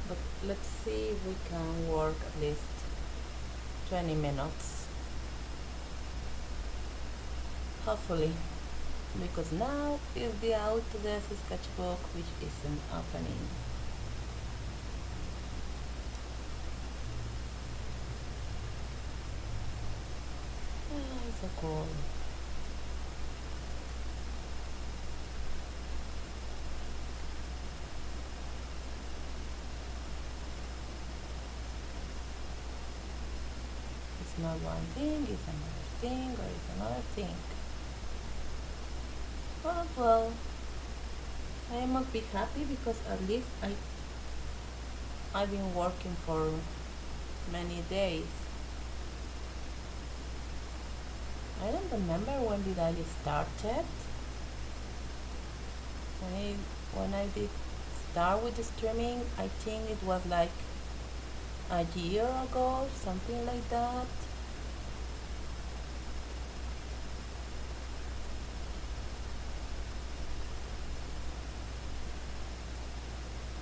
but let's see if we can work at least 20 minutes. Hopefully, because now is the Autodesk sketchbook which isn't opening. It's so cool. It's not one thing, it's another thing, or it's another thing. Well, I must be happy because at least I've been working for many days. I don't remember when did I started. When I did start with the streaming, I think it was like a year ago, something like that.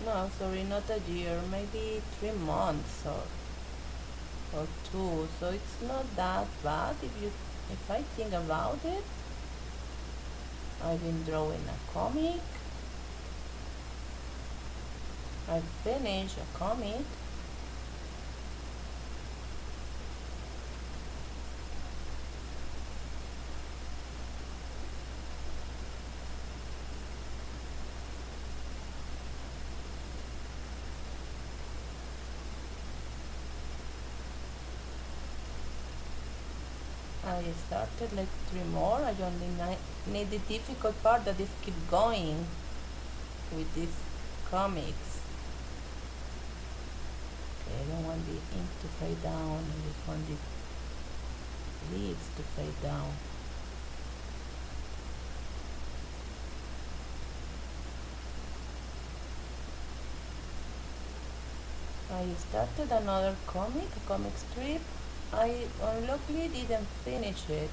No, sorry, not a year, maybe 3 months or two. So it's not that bad if I think about it. I've been drawing a comic. I finished a comic. I started like 3 more. I only need the difficult part that is keep going with these comics. Okay, I don't want the ink to fade down. I just want the leaves to fade down. I started another comic, a comic strip. I unluckily didn't finish it.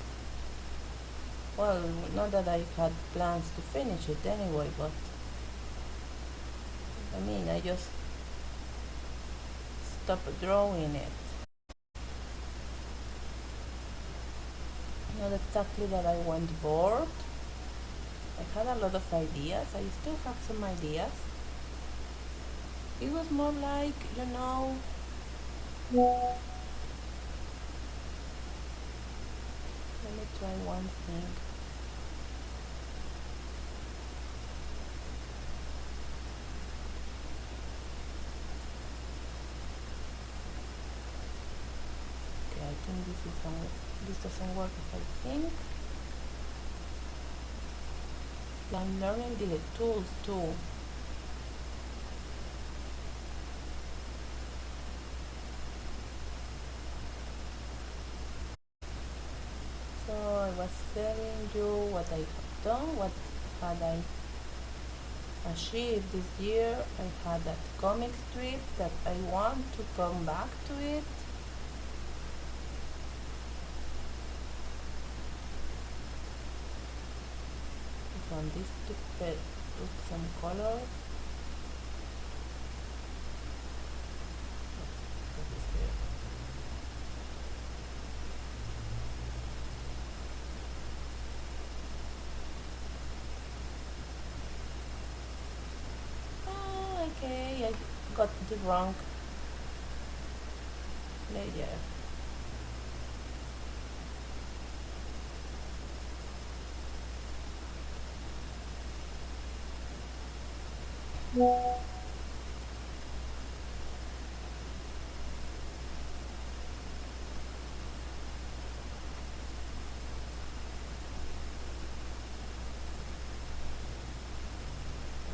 Well, not that I had plans to finish it anyway, but I mean, I just stopped drawing it. Not exactly that I went bored. I had a lot of ideas. I still have some ideas. It was more like, let me try one thing. Okay, I think this doesn't work as I think. I'm learning the tools too. So I was telling you what I have done, what had I achieved this year. I had that comic strip that I want to come back to it. On this to put some color. Okay, I got the wrong layer.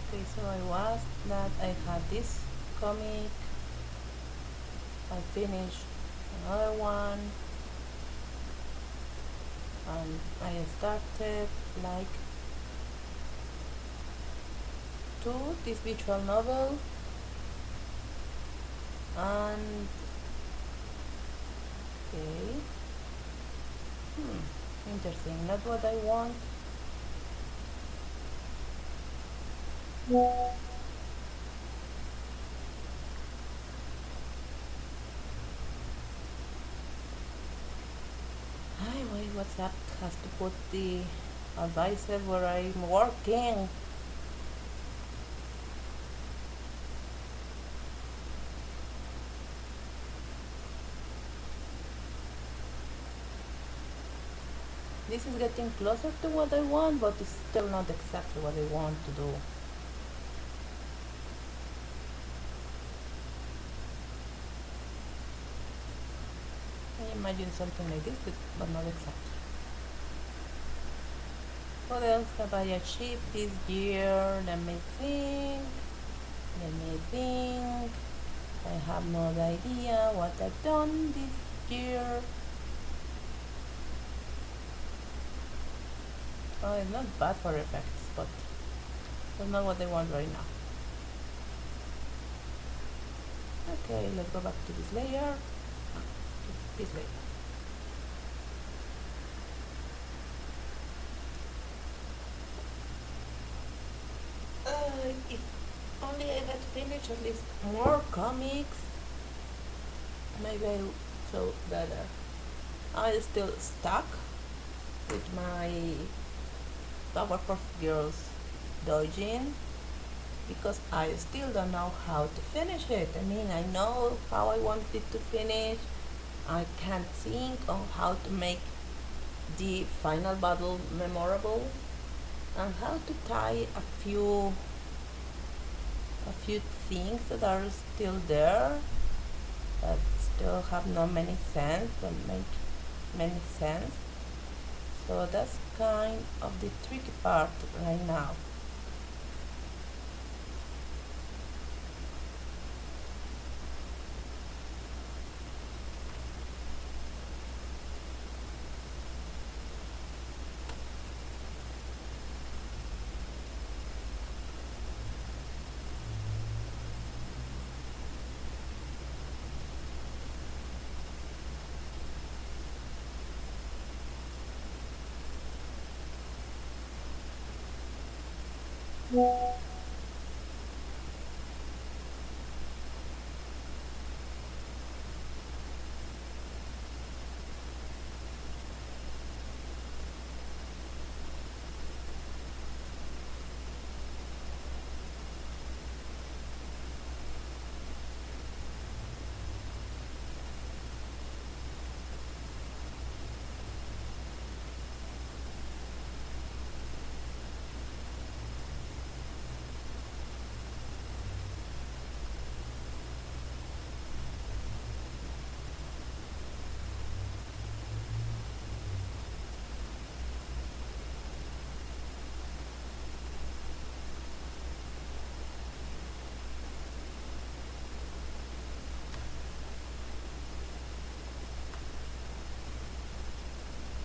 Okay, so I was that I had this comic, I finished another one, and I started like this visual novel, and okay, interesting, not what I want. WhatsApp has to put the advisor where I'm working. This is getting closer to what I want, but it's still not exactly what I want to do. I imagine something like this, but not exactly. What else have I achieved this year? Let me think. Let me think. I have no idea what I've done this year. Oh, it's not bad for effects, but that's not what I want right now. Okay, let's go back to this layer. This layer. If only I had finished at least more comics, maybe I would feel better. I'm still stuck with my Powerpuff Girls doujin because I still don't know how to finish it. I mean, I know how I want it to finish. I can't think of how to make the final battle memorable and how to tie a few things that are still there that still have not many sense, that make many sense. So that's kind of the tricky part right now.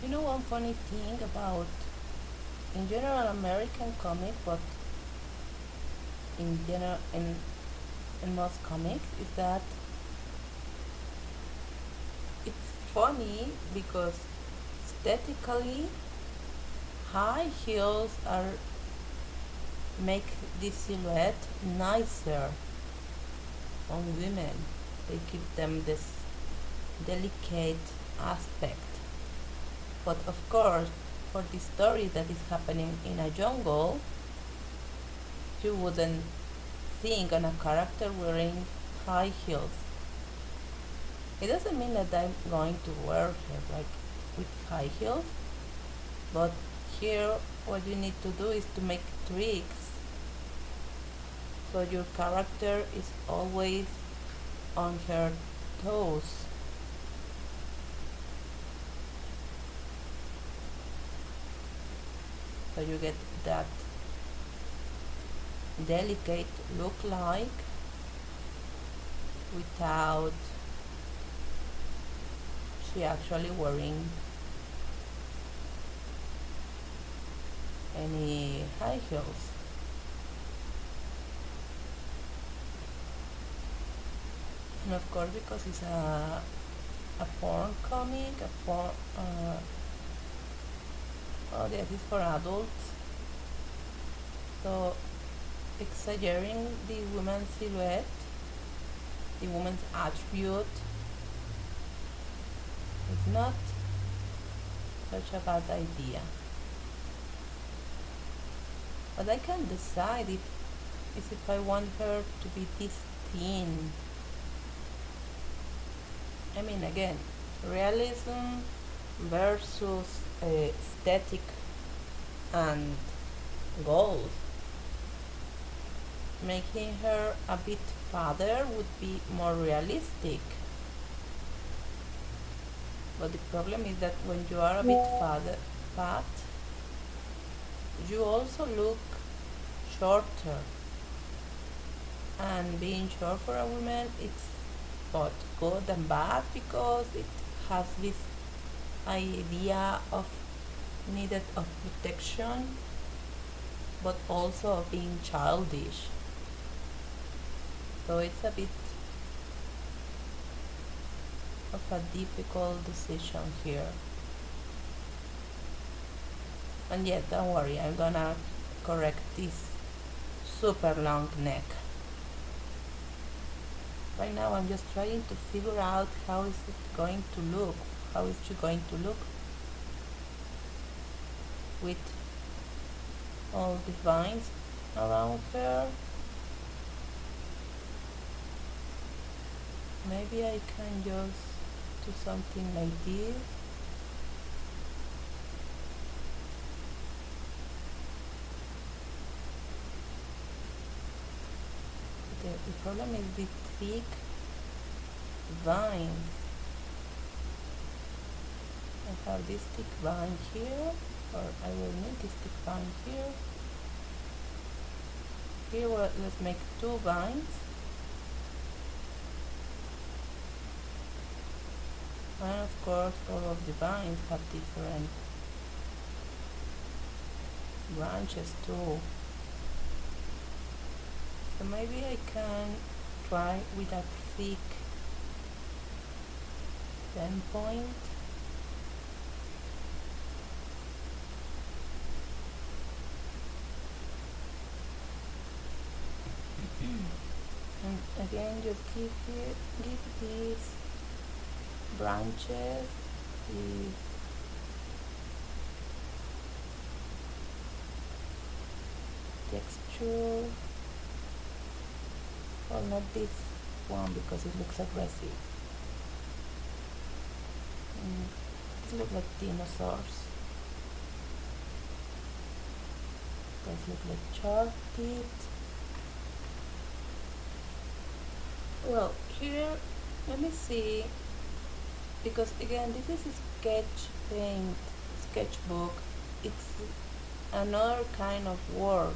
You know one funny thing about in general American comic, but in general in most comics is that it's funny because aesthetically high heels are make the silhouette nicer on women. They give them this delicate aspect. But of course, for the story that is happening in a jungle, you wouldn't think on a character wearing high heels. It doesn't mean that I'm going to wear her like with high heels, but here what you need to do is to make tricks so your character is always on her toes. So you get that delicate look like without she actually wearing any high heels. And of course, because it's a porn comic, a porn oh this is for adults, so exaggerating the woman's silhouette, the woman's attribute is not such a bad idea. But I can decide if I want her to be this thin. I mean, again, realism versus aesthetic and goals. Making her a bit fatter would be more realistic. But the problem is that when you are a bit fat, you also look shorter. And being short for a woman, it's both good and bad because it has this idea of needed of protection, but also of being childish. So it's a bit of a difficult decision here. And yet, don't worry, I'm gonna correct this super long neck. Right now I'm just trying to figure out how is it going to look. How is she going to look with all the vines around her? Maybe I can just do something like this. The problem is the thick vines. I have this thick vine here, or I will need this thick vine here. Here, let's make 2 vines. And of course, all of the vines have different branches too. So maybe I can try with a thick stem point. And again, just give these branches these texture. Well, not this one because it looks aggressive. These look like dinosaurs. These look like shark teeth. Well, here, let me see, because again, this is a sketchbook. It's another kind of work,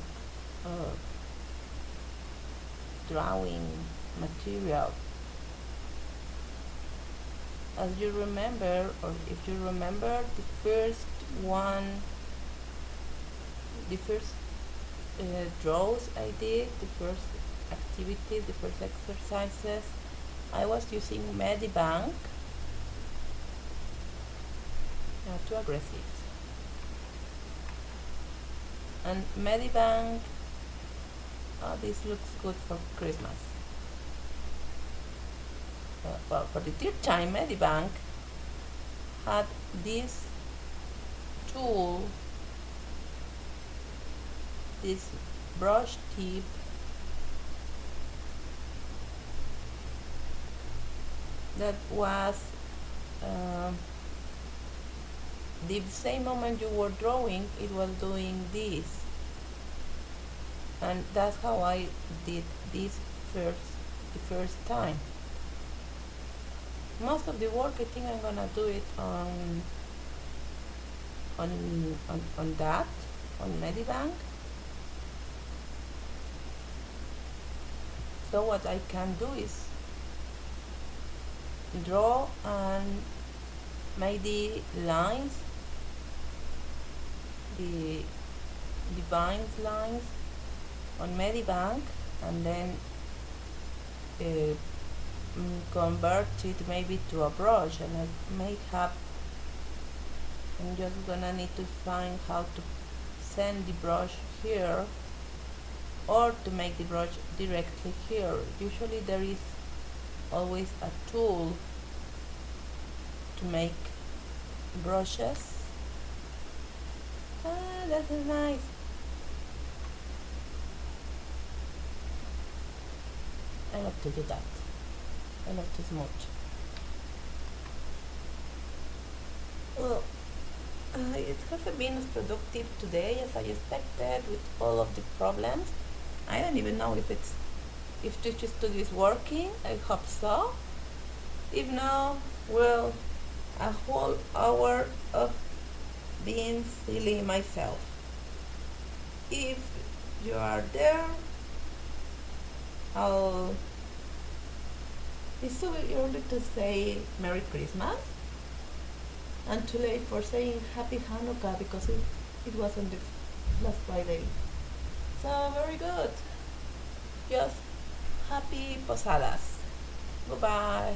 drawing material. As you remember, or if you remember, the first draws I did, the first activities, the first exercises, I was using Medibank. Too aggressive. And Medibank, this looks good for Christmas. Well, for the third time, Medibank had this tool, this brush tip, that was the same moment you were drawing, it was doing this, and that's how I did this the first time. Most of the work, I think I'm gonna do it on Medibank. So what I can do is draw and make the lines, the vines lines on Medibank, and then convert it maybe to a brush, and I'm just gonna need to find how to send the brush here or to make the brush directly here. Usually there is always a tool to make brushes Ah, that is nice. I love to do that. I love to smooch. Well, it hasn't been as productive today as I expected with all of the problems. I don't even know if Twitch Studio is working. I hope so. If not, well, a whole hour of being silly myself. If you are there, I'll. It's so early to say Merry Christmas and too late for saying Happy Hanukkah because it wasn't the last Friday. So very good. Just happy posadas. Goodbye.